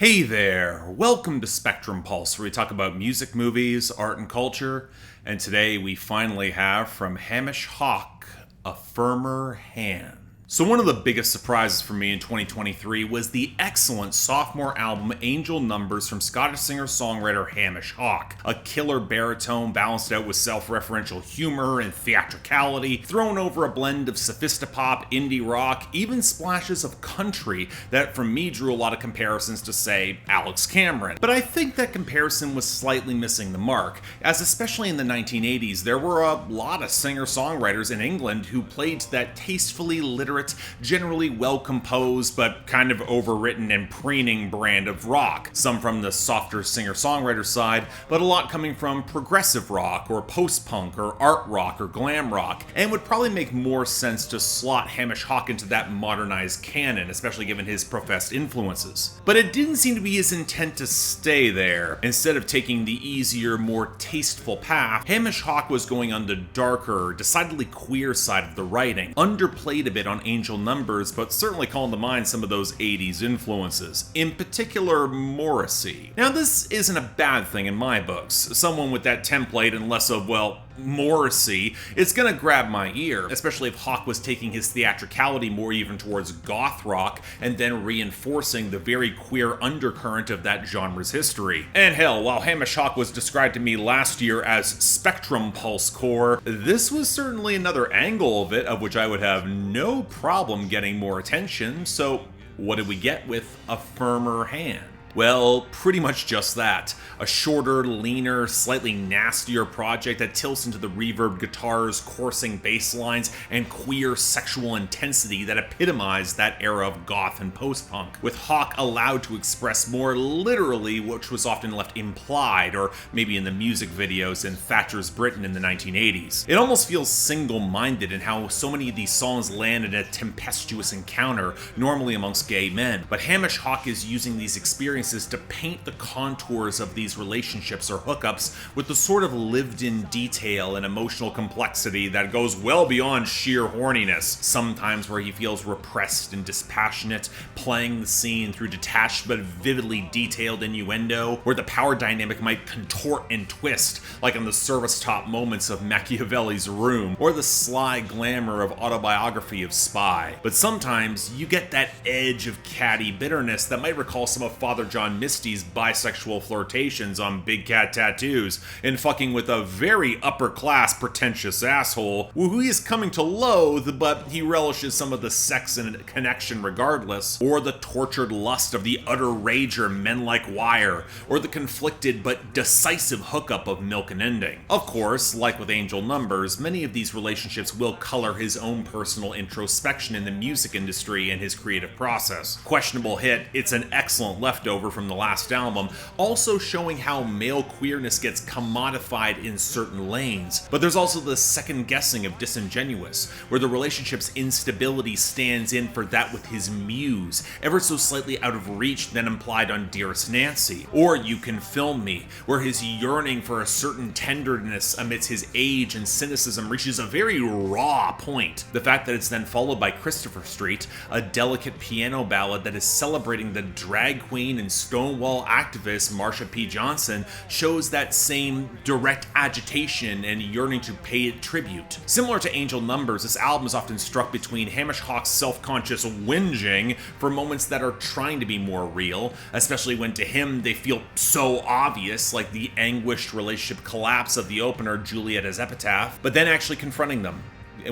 Hey there, welcome to Spectrum Pulse, where we talk about music, movies, art, and culture. And today we finally have from Hamish Hawk, A Firmer Hand. So one of the biggest surprises for me in 2023 was the excellent sophomore album Angel Numbers from Scottish singer-songwriter Hamish Hawk. A killer baritone balanced out with self-referential humor and theatricality, thrown over a blend of sophistopop, indie rock, even splashes of country that for me drew a lot of comparisons to, say, Alex Cameron. But I think that comparison was slightly missing the mark, as especially in the 1980s there were a lot of singer-songwriters in England who played that tastefully literate, generally well-composed but kind of overwritten and preening brand of rock. Some from the softer singer-songwriter side, but a lot coming from progressive rock or post-punk or art rock or glam rock, and would probably make more sense to slot Hamish Hawk into that modernized canon, especially given his professed influences. But it didn't seem to be his intent to stay there. Instead of taking the easier, more tasteful path, Hamish Hawk was going on the darker, decidedly queer side of the writing, underplayed a bit on Angel Numbers, but certainly calling to mind some of those 80s influences, in particular Morrissey. Now this isn't a bad thing in my books. Someone with that template and less of, well, Morrissey, it's gonna grab my ear, especially if Hawk was taking his theatricality more even towards goth rock and then reinforcing the very queer undercurrent of that genre's history. And hell, while Hamish Hawk was described to me last year as spectrum pulse core, this was certainly another angle of it of which I would have no problem getting more attention. So what did we get with A Firmer Hand? Well, pretty much just that. A shorter, leaner, slightly nastier project that tilts into the reverb guitars, coursing bass lines, and queer sexual intensity that epitomized that era of goth and post-punk, with Hawk allowed to express more literally which was often left implied, or maybe in the music videos in Thatcher's Britain in the 1980s. It almost feels single-minded in how so many of these songs land in a tempestuous encounter, normally amongst gay men, but Hamish Hawk is using these experiences to paint the contours of these relationships or hookups with the sort of lived-in detail and emotional complexity that goes well beyond sheer horniness, sometimes where he feels repressed and dispassionate, playing the scene through detached but vividly detailed innuendo, where the power dynamic might contort and twist, like in the service-top moments of Machiavelli's Room, or the sly glamour of Autobiography of Spy. But sometimes you get that edge of catty bitterness that might recall some of Father John Misty's bisexual flirtations on Big Cat Tattoos, and fucking with a very upper-class pretentious asshole who he is coming to loathe, but he relishes some of the sex and connection regardless, or the tortured lust of the utter rager Men Like Wire, or the conflicted but decisive hookup of Milk and Ending. Of course, like with Angel Numbers, many of these relationships will color his own personal introspection in the music industry and his creative process. Questionable hit, it's an excellent leftover from the last album, also showing how male queerness gets commodified in certain lanes. But there's also the second guessing of Disingenuous, where the relationship's instability stands in for that with his muse, ever so slightly out of reach than implied on Dearest Nancy. Or You Can Film Me, where his yearning for a certain tenderness amidst his age and cynicism reaches a very raw point. The fact that it's then followed by Christopher Street, a delicate piano ballad that is celebrating the drag queen and Stonewall activist Marsha P. Johnson, shows that same direct agitation and yearning to pay it tribute. Similar to Angel Numbers, this album is often struck between Hamish Hawk's self-conscious whinging for moments that are trying to be more real, especially when to him they feel so obvious, like the anguished relationship collapse of the opener Juliet As Epitaph, but then actually confronting them,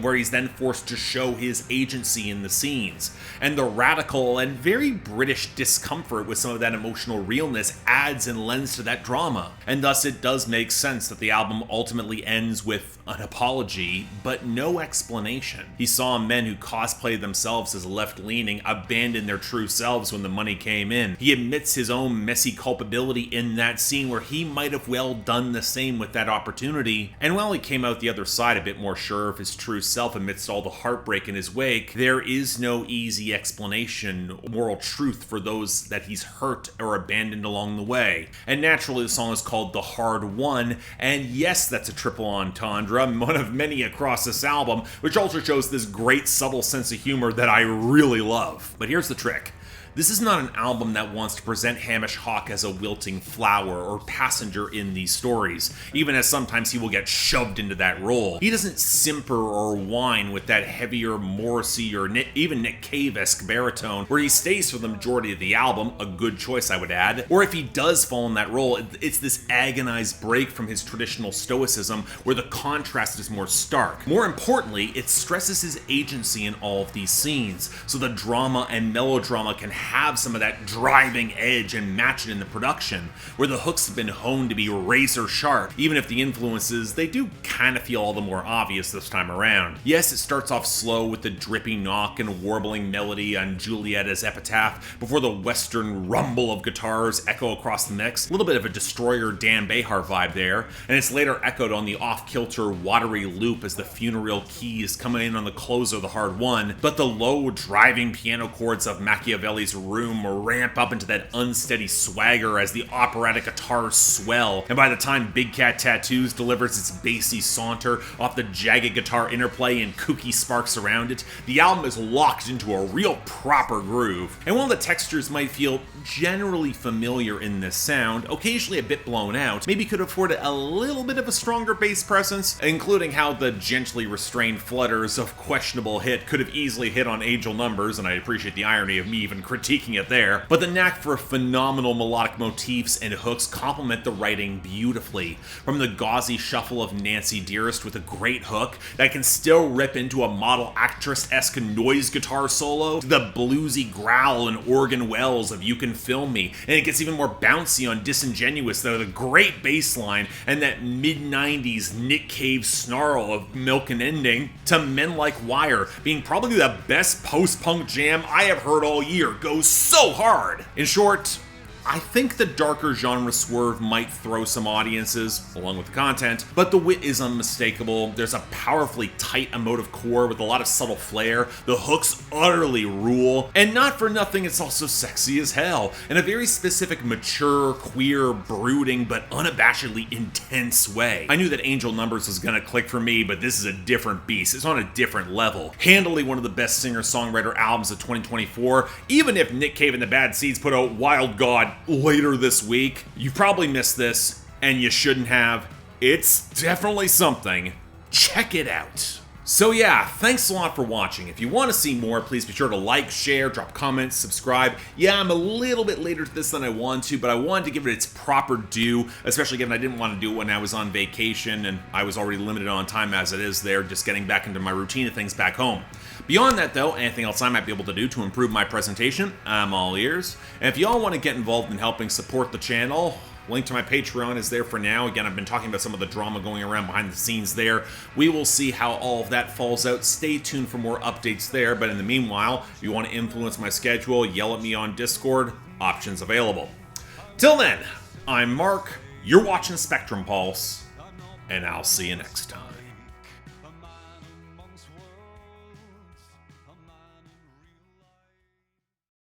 where he's then forced to show his agency in the scenes. And the radical and very British discomfort with some of that emotional realness adds and lends to that drama. And thus it does make sense that the album ultimately ends with an apology, but no explanation. He saw men who cosplayed themselves as left-leaning abandon their true selves when the money came in. He admits his own messy culpability in that scene where he might have well done the same with that opportunity. And while he came out the other side a bit more sure of his true self amidst all the heartbreak in his wake, there is no easy explanation, moral truth for those that he's hurt or abandoned along the way. And naturally the song is called The Hard One, and yes, that's a triple entendre, one of many across this album, which also shows this great subtle sense of humor that I really love. But here's the trick. This is not an album that wants to present Hamish Hawk as a wilting flower or passenger in these stories, even as sometimes he will get shoved into that role. He doesn't simper or whine with that heavier Morrissey or even Nick Cave-esque baritone where he stays for the majority of the album, a good choice I would add, or if he does fall in that role, it's this agonized break from his traditional stoicism where the contrast is more stark. More importantly, it stresses his agency in all of these scenes, so the drama and melodrama can have some of that driving edge and match it in the production, where the hooks have been honed to be razor sharp, even if the influences, they do kind of feel all the more obvious this time around. Yes, it starts off slow with the drippy knock and warbling melody on Juliet As Epitaph before the western rumble of guitars echo across the mix, a little bit of a Destroyer Dan Behar vibe there, and it's later echoed on the off-kilter watery loop as the funereal keys come in on the closer of the hard one, but the low driving piano chords of Machiavelli's Room ramp up into that unsteady swagger as the operatic guitars swell, and by the time Big Cat Tattoos delivers its bassy saunter off the jagged guitar interplay and kooky sparks around it, the album is locked into a real proper groove. And while the textures might feel generally familiar in this sound, occasionally a bit blown out, maybe could afford a little bit of a stronger bass presence, including how the gently restrained flutters of Questionable Hit could have easily hit on Angel Numbers, and I appreciate the irony of me even critiquing it there, but the knack for phenomenal melodic motifs and hooks complement the writing beautifully. From the gauzy shuffle of Nancy Dearest with a great hook that can still rip into a model actress-esque noise guitar solo, to the bluesy growl and organ wells of You Can Film Me, and it gets even more bouncy on Disingenuous, though, the great bass line and that mid-90s Nick Cave snarl of Milk and Ending, to Men Like Wire being probably the best post-punk jam I have heard all year, goes so hard. In short, I think the darker genre swerve might throw some audiences, along with the content, but the wit is unmistakable. There's a powerfully tight emotive core with a lot of subtle flair. The hooks utterly rule, and not for nothing, it's also sexy as hell, in a very specific, mature, queer, brooding, but unabashedly intense way. I knew that Angel Numbers was gonna click for me, but this is a different beast. It's on a different level. Handily one of the best singer-songwriter albums of 2024, even if Nick Cave and the Bad Seeds put out Wild God later this week. You probably missed this, and you shouldn't have. It's definitely something. Check it out. So yeah, thanks a lot for watching. If you want to see more, please be sure to like, share, drop comments, subscribe. Yeah, I'm a little bit later to this than I wanted to, but I wanted to give it its proper due, especially given I didn't want to do it when I was on vacation, and I was already limited on time as it is there, just getting back into my routine of things back home. Beyond that though, anything else I might be able to do to improve my presentation, I'm all ears. And if y'all want to get involved in helping support the channel, link to my Patreon is there for now. Again, I've been talking about some of the drama going around behind the scenes there. We will see how all of that falls out. Stay tuned for more updates there, but in the meanwhile, if you want to influence my schedule, yell at me on Discord, options available. Till then, I'm Mark, you're watching Spectrum Pulse, and I'll see you next time.